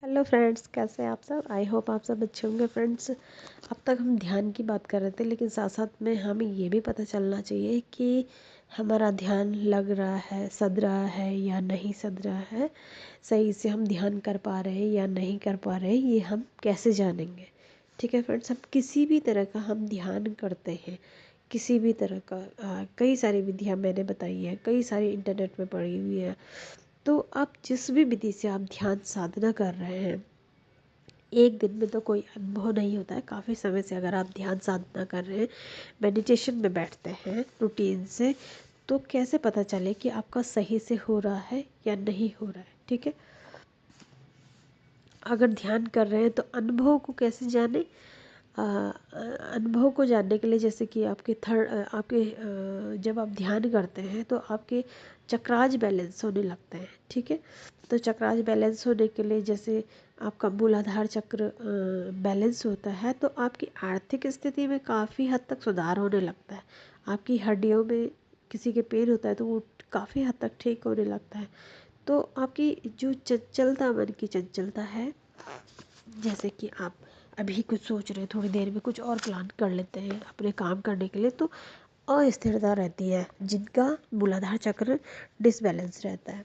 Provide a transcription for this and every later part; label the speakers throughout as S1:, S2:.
S1: Hello friends, कैसे हैं आप सब। आई होप आप सब अच्छे होंगे। फ्रेंड्स, अब तक हम ध्यान की बात कर रहे थे, लेकिन साथ साथ में हमें ये भी पता चलना चाहिए कि हमारा ध्यान लग रहा है, सध रहा है या नहीं सध रहा है। सही से हम ध्यान कर पा रहे हैं या नहीं कर पा रहे हैं, ये हम कैसे जानेंगे। ठीक है फ्रेंड्स, हम किसी भी तरह का हम ध्यान करते हैं, किसी भी तरह का कई सारी विधियाँ मैंने बताई है, कई सारी इंटरनेट में पढ़ी हुई है। तो आप जिस भी विधि से आप ध्यान साधना कर रहे हैं, एक दिन में तो कोई अनुभव नहीं होता है। काफ़ी समय से अगर आप ध्यान साधना कर रहे हैं, मेडिटेशन में बैठते हैं रूटीन से, तो कैसे पता चले कि आपका सही से हो रहा है या नहीं हो रहा है। ठीक है, अगर ध्यान कर रहे हैं तो अनुभव को कैसे जाने। अनुभव को जानने के लिए, जैसे कि जब आप ध्यान करते हैं तो आपके चक्राज बैलेंस होने लगते हैं। ठीक है, तो चक्राज बैलेंस होने के लिए, जैसे आपका मूलाधार चक्र बैलेंस होता है, तो आपकी आर्थिक स्थिति में काफ़ी हद तक सुधार होने लगता है। आपकी हड्डियों में किसी के पेन होता है तो वो काफ़ी हद तक ठीक होने लगता है। तो आपकी जो चंचलता, मन की चंचलता है, जैसे कि आप अभी कुछ सोच रहे हैं, थोड़ी देर में कुछ और प्लान कर लेते हैं अपने काम करने के लिए, तो अस्थिरता रहती है, जिनका मूलाधार चक्र डिसबैलेंस रहता है।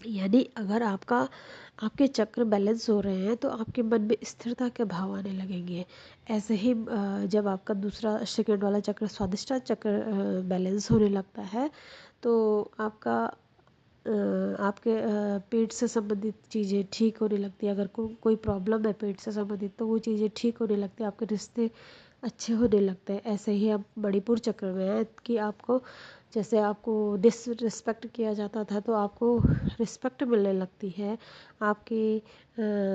S1: यानी अगर आपके चक्र बैलेंस हो रहे हैं तो आपके मन में स्थिरता के भाव आने लगेंगे। ऐसे ही जब आपका दूसरा सेकंड वाला चक्र, स्वादिष्टा चक्र, बैलेंस होने लगता है, तो आपके पेट से संबंधित चीज़ें ठीक होने लगती है। अगर कोई प्रॉब्लम है पेट से संबंधित, तो वो चीज़ें ठीक होने लगती है, आपके रिश्ते अच्छे होने लगते हैं। ऐसे ही अब मणिपुर चक्र में है कि आपको, जैसे आपको डिसरिस्पेक्ट किया जाता था, तो आपको रिस्पेक्ट मिलने लगती है, आपके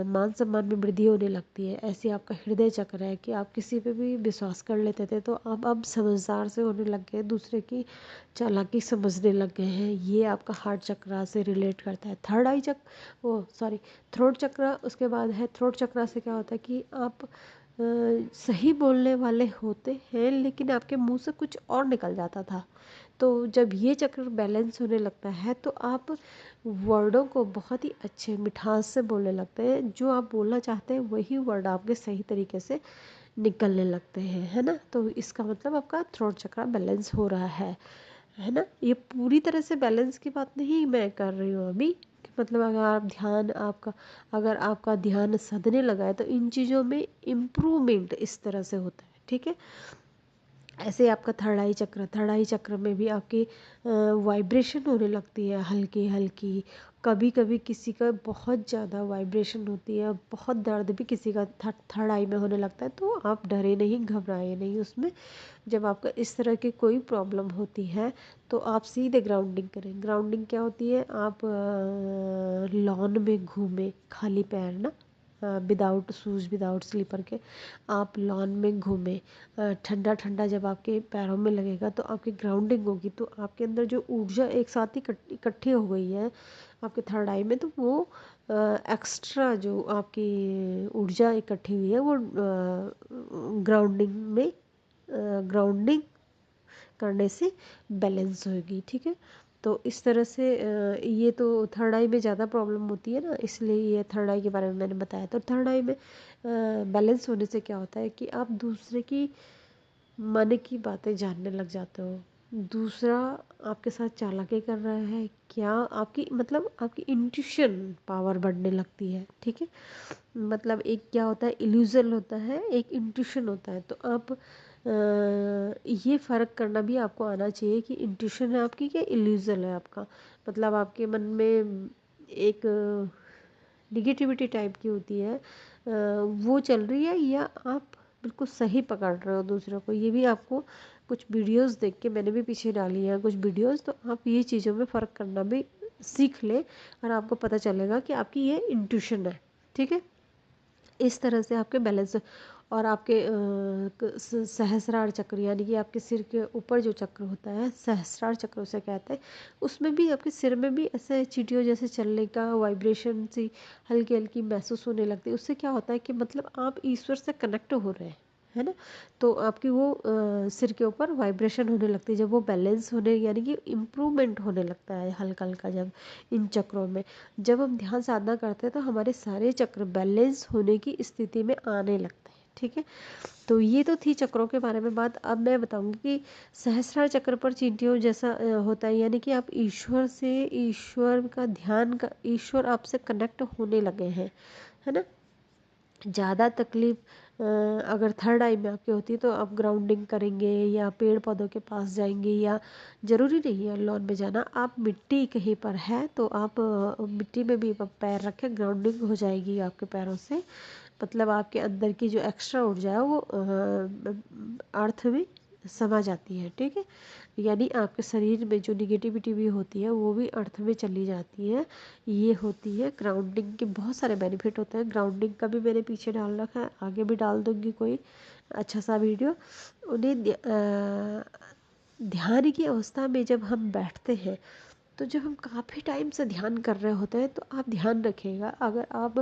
S1: मान सम्मान में वृद्धि होने लगती है। ऐसे आपका हृदय चक्र है कि आप किसी पे भी विश्वास कर लेते थे, तो आप अब समझदार से होने लग गए, दूसरे की चालाकी समझने लग गए हैं। ये आपका हार्ट चक्र से रिलेट करता है। थर्ड आई चक्र, वो सॉरी, थ्रोट चक्र उसके बाद है। थ्रोट चक्र से क्या होता है कि आप सही बोलने वाले होते हैं, लेकिन आपके मुंह से कुछ और निकल जाता था। तो जब ये चक्र बैलेंस होने लगता है, तो आप वर्डों को बहुत ही अच्छे मिठास से बोलने लगते हैं। जो आप बोलना चाहते हैं वही वर्ड आपके सही तरीके से निकलने लगते हैं, है ना। तो इसका मतलब आपका थ्रोट चक्र बैलेंस हो रहा है ना। ये पूरी तरह से बैलेंस की बात नहीं मैं कर रही हूँ अभी, कि मतलब अगर आपका ध्यान सधने लगा है, तो इन चीज़ों में इम्प्रूवमेंट इस तरह से होता है। ठीक है, ऐसे आपका थर्ड आई चक्र में भी आपकी वाइब्रेशन होने लगती है, हल्की हल्की। कभी कभी किसी का बहुत ज़्यादा वाइब्रेशन होती है, बहुत दर्द भी किसी का थर्ड आई में होने लगता है। तो आप डरे नहीं, घबराए नहीं उसमें। जब आपका इस तरह की कोई प्रॉब्लम होती है, तो आप सीधे ग्राउंडिंग करें। ग्राउंडिंग क्या होती है, आप लॉन में घूमें खाली पैर ना, विदाउट शूज़, विदाउट स्लीपर के आप लॉन में घूमें। ठंडा ठंडा जब आपके पैरों में लगेगा, तो आपकी ग्राउंडिंग होगी, तो आपके अंदर जो ऊर्जा एक साथ ही इकट्ठी हो गई है आपके थर्ड आई में, तो वो एक्स्ट्रा जो आपकी ऊर्जा इकट्ठी हुई है, वो ग्राउंडिंग करने से बैलेंस होगी। ठीक है, तो इस तरह से ये तो थर्ड आई में ज़्यादा प्रॉब्लम होती है ना, इसलिए ये थर्ड आई के बारे में मैंने बताया। तो थर्ड आई में बैलेंस होने से क्या होता है कि आप दूसरे की मन की बातें जानने लग जाते हो। दूसरा आपके साथ चालाकी कर रहा है क्या, आपकी मतलब आपकी इंट्यूशन पावर बढ़ने लगती है। ठीक है, मतलब एक क्या होता है, इल्यूजन होता है, एक इंट्यूशन होता है। तो आप ये फ़र्क करना भी आपको आना चाहिए कि इंट्यूशन है आपकी क्या इल्यूजन है आपका। मतलब आपके मन में एक निगेटिविटी टाइप की होती है, वो चल रही है, या आप बिल्कुल सही पकड़ रहे हो दूसरों को। ये भी आपको कुछ वीडियोस देख के, मैंने भी पीछे डाली है कुछ वीडियोस, तो आप ये चीज़ों में फ़र्क करना भी सीख लें, और आपको पता चलेगा कि आपकी ये इंट्यूशन है। ठीक है, इस तरह से आपके बैलेंस। और आपके सहस्रार चक्र, यानी कि आपके सिर के ऊपर जो चक्र होता है, सहस्रार चक्र उसे कहते हैं। उसमें भी आपके सिर में भी ऐसे चींटियों जैसे चलने का वाइब्रेशन सी हल्की हल्की महसूस होने लगती है। उससे क्या होता है कि मतलब आप ईश्वर से कनेक्ट हो रहे हैं, है ना। तो आपकी वो सिर के ऊपर वाइब्रेशन होने लगती है, जब वो बैलेंस होने यानी कि इम्प्रूवमेंट होने लगता है हल्का हल्का, जब इन चक्रों में जब हम ध्यान साधना करते हैं तो हमारे सारे चक्र बैलेंस होने की स्थिति में आने लगते हैं। ठीक है, तो ये तो थी चक्रों के बारे में बात। अब मैं बताऊंगी कि सहस्रार चक्र पर चींटियों जैसा होता है, यानी कि आप ईश्वर से, ईश्वर का ध्यान का, ईश्वर आपसे कनेक्ट होने लगे हैं, है ना। ज़्यादा तकलीफ अगर थर्ड आई में आपकी होती है तो आप ग्राउंडिंग करेंगे या पेड़ पौधों के पास जाएंगे, या ज़रूरी नहीं है लॉन में जाना, आप मिट्टी कहीं पर है तो आप मिट्टी में भी आप पैर रखें, ग्राउंडिंग हो जाएगी आपके पैरों से। मतलब आपके अंदर की जो एक्स्ट्रा ऊर्जा है वो अर्थ में समा जाती है। ठीक है, यानी आपके शरीर में जो निगेटिविटी भी होती है वो भी अर्थ में चली जाती है। ये होती है ग्राउंडिंग के बहुत सारे बेनिफिट होते हैं। ग्राउंडिंग का भी मैंने पीछे डाल रखा है, आगे भी डाल दूंगी कोई अच्छा सा वीडियो। उन्हें ध्यान की अवस्था में जब हम बैठते हैं तो जब हम काफ़ी टाइम से ध्यान कर रहे होते हैं तो आप ध्यान रखिएगा, अगर आप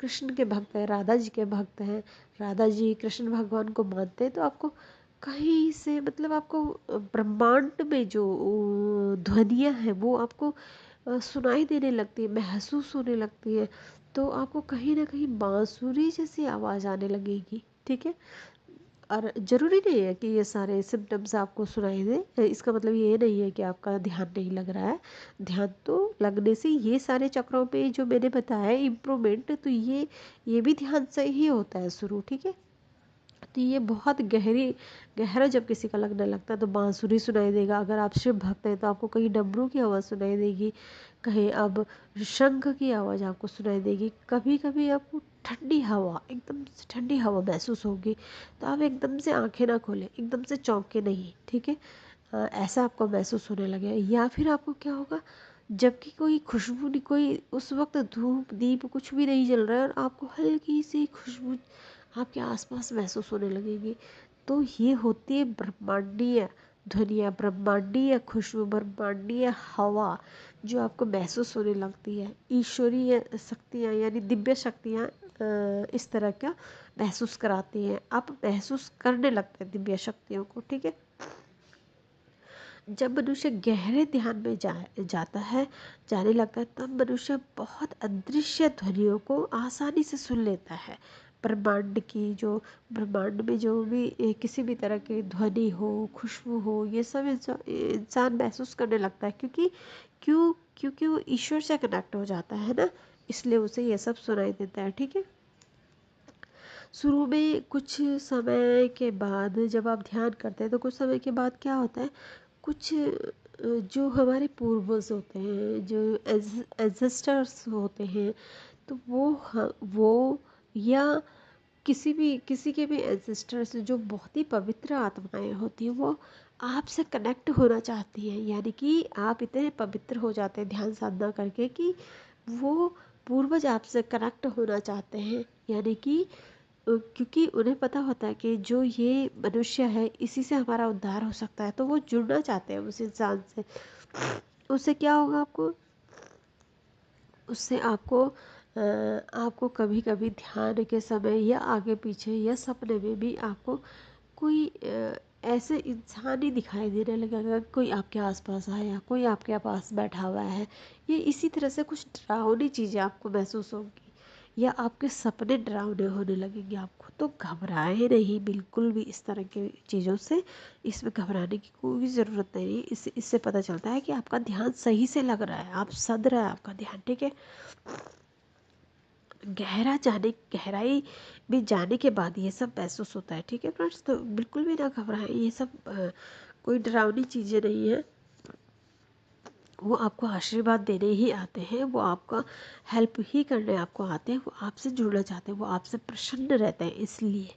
S1: कृष्ण के भक्त हैं, राधा जी के भक्त हैं, राधा जी कृष्ण भगवान को मानते हैं, तो आपको कहीं से मतलब आपको ब्रह्मांड में जो ध्वनियाँ हैं वो आपको सुनाई देने लगती है, महसूस होने लगती है। तो आपको कहीं ना कहीं बांसुरी जैसी आवाज़ आने लगेगी। ठीक है, और ज़रूरी नहीं है कि ये सारे सिम्टम्स आपको सुनाई दे, इसका मतलब ये नहीं है कि आपका ध्यान नहीं लग रहा है। ध्यान तो लगने से ये सारे चक्रों पे जो मैंने बताया इम्प्रूवमेंट, तो ये भी ध्यान से ही होता है शुरू। ठीक है, तो ये बहुत गहरा जब किसी का लगने लगता है तो बांसुरी सुनाई देगा। अगर आप शिव भक्त हैं तो आपको कहीं डमरू की आवाज़ सुनाई देगी, कहीं अब शंख की आवाज़ आपको सुनाई देगी, कभी कभी आपको ठंडी हवा, एकदम से ठंडी हवा महसूस होगी। तो आप एकदम से आंखें ना खोलें, एकदम से चौंके नहीं। ठीक है, ऐसा आपको महसूस होने लगे। या फिर आपको क्या होगा, जबकि कोई खुशबू नहीं, कोई उस वक्त धूप दीप कुछ भी नहीं जल रहा है और आपको हल्की सी खुशबू आपके आसपास महसूस होने लगेगी, तो ये होती है ब्रह्मांडीय ध्वनियाँ, ब्रह्मांडीय खुशबू, ब्रह्मांडीय हवा जो आपको महसूस होने लगती है। ईश्वरीय शक्तियाँ यानी दिव्य शक्तियाँ इस तरह का महसूस कराती हैं, आप महसूस करने लगते हैं दिव्य शक्तियों को। ठीक है, जब मनुष्य गहरे ध्यान में जाता है, जाने लगता है, तब मनुष्य बहुत अदृश्य ध्वनियों को आसानी से सुन लेता है। ब्रह्मांड की जो ब्रह्मांड में जो भी किसी भी तरह की ध्वनि हो, खुशबू हो, ये सब इंसान महसूस करने लगता है, क्योंकि वो ईश्वर से कनेक्ट हो जाता है ना, इसलिए उसे ये सब सुनाई देता है। ठीक है, शुरू में कुछ समय के बाद जब आप ध्यान करते हैं तो कुछ समय के बाद क्या होता है, कुछ जो हमारे पूर्वज होते हैं, जो एंसेस्टर्स होते हैं, तो वो या किसी के भी एंसेस्टर्स जो बहुत ही पवित्र आत्माएं होती हैं, वो आपसे कनेक्ट होना चाहती हैं। यानी कि आप इतने पवित्र हो जाते हैं ध्यान साधना करके कि वो पूर्वज आपसे कनेक्ट होना चाहते हैं। यानी कि क्योंकि उन्हें पता होता है कि जो ये मनुष्य है इसी से हमारा उद्धार हो सकता है, तो वो जुड़ना चाहते हैं उस इंसान से। उससे क्या होगा आपको, उससे आपको कभी कभी ध्यान के समय या आगे पीछे या सपने में भी आपको कोई ऐसे इंसान ही दिखाई देने लगेगा, कोई आपके आसपास आया, कोई आपके पास बैठा हुआ है। ये इसी तरह से कुछ डरावनी चीज़ें आपको महसूस होंगी या आपके सपने डरावने होने लगेंगे आपको। तो घबराए नहीं बिल्कुल भी इस तरह की चीज़ों से, इसमें घबराने की कोई ज़रूरत नहीं है। इससे पता चलता है कि आपका ध्यान सही से लग रहा है, आप सध रहा है आपका ध्यान। ठीक है, गहराई में जाने के बाद ये सब महसूस होता है। ठीक है फ्रेंड्स, तो बिल्कुल भी ना घबराएं, ये सब कोई डरावनी चीज़ें नहीं है। वो आपको आशीर्वाद देने ही आते हैं, वो आपका हेल्प ही करने आपको आते हैं, वो आपसे जुड़ना चाहते हैं, वो आपसे प्रसन्न रहते हैं। इसलिए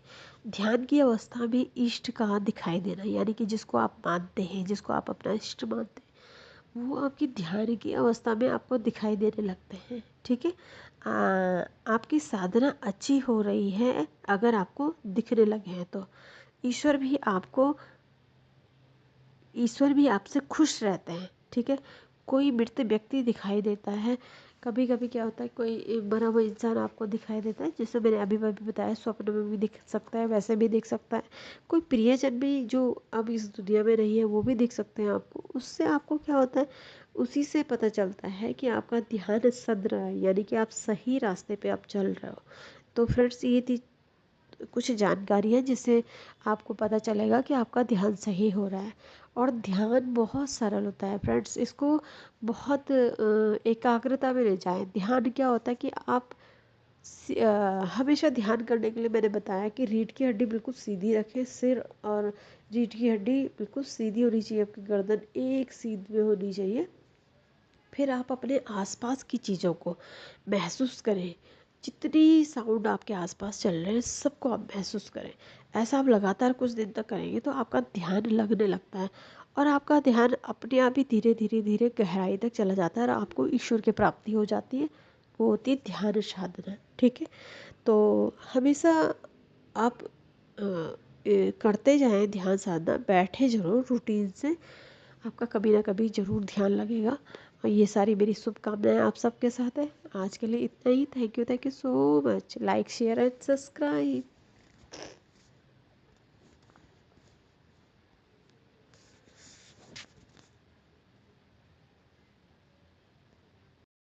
S1: ध्यान की अवस्था में इष्ट का दिखाई देना, यानी कि जिसको आप मानते हैं, जिसको आप अपना इष्ट मानते हैं, वो आपकी ध्यान की अवस्था में आपको दिखाई देने लगते हैं। ठीक है, आपकी साधना अच्छी हो रही है अगर आपको दिखने लगे हैं तो ईश्वर भी आपसे खुश रहते हैं। ठीक है, कोई मृत व्यक्ति दिखाई देता है, कभी कभी क्या होता है, कोई मरा हुआ इंसान आपको दिखाई देता है, जैसे मैंने अभी अभी बताया, स्वप्न में भी दिख सकता है, वैसे भी दिख सकता है। कोई प्रियजन भी जो अब इस दुनिया में नहीं है वो भी दिख सकते हैं आपको। उससे आपको क्या होता है, उसी से पता चलता है कि आपका ध्यान सद रहा है, यानी कि आप सही रास्ते पे आप चल रहे हो। तो फ्रेंड्स, ये थी कुछ जानकारी है जिससे आपको पता चलेगा कि आपका ध्यान सही हो रहा है। और ध्यान बहुत सरल होता है फ्रेंड्स, इसको बहुत एकाग्रता में ले जाएं। ध्यान क्या होता है कि आप हमेशा ध्यान करने के लिए मैंने बताया कि रीढ़ की हड्डी बिल्कुल सीधी रखें, सिर और रीढ़ की हड्डी बिल्कुल सीधी होनी चाहिए, आपकी गर्दन एक सीध में होनी चाहिए। फिर आप अपने आसपास की चीज़ों को महसूस करें, जितनी साउंड आपके आसपास चल रहे हैं सबको आप महसूस करें। ऐसा आप लगातार कुछ दिन तक करेंगे तो आपका ध्यान लगने लगता है, और आपका ध्यान अपने आप ही धीरे धीरे धीरे गहराई तक चला जाता है और आपको ईश्वर की प्राप्ति हो जाती है। वो होती है ध्यान साधना। ठीक है, तो हमेशा आप करते जाएं ध्यान साधना, बैठे जरूर रूटीन से, आपका कभी ना कभी ज़रूर ध्यान लगेगा। और ये सारी मेरी शुभकामनाएं आप सबके साथ है। आज के लिए इतना ही। Thank you so much. Like share and subscribe.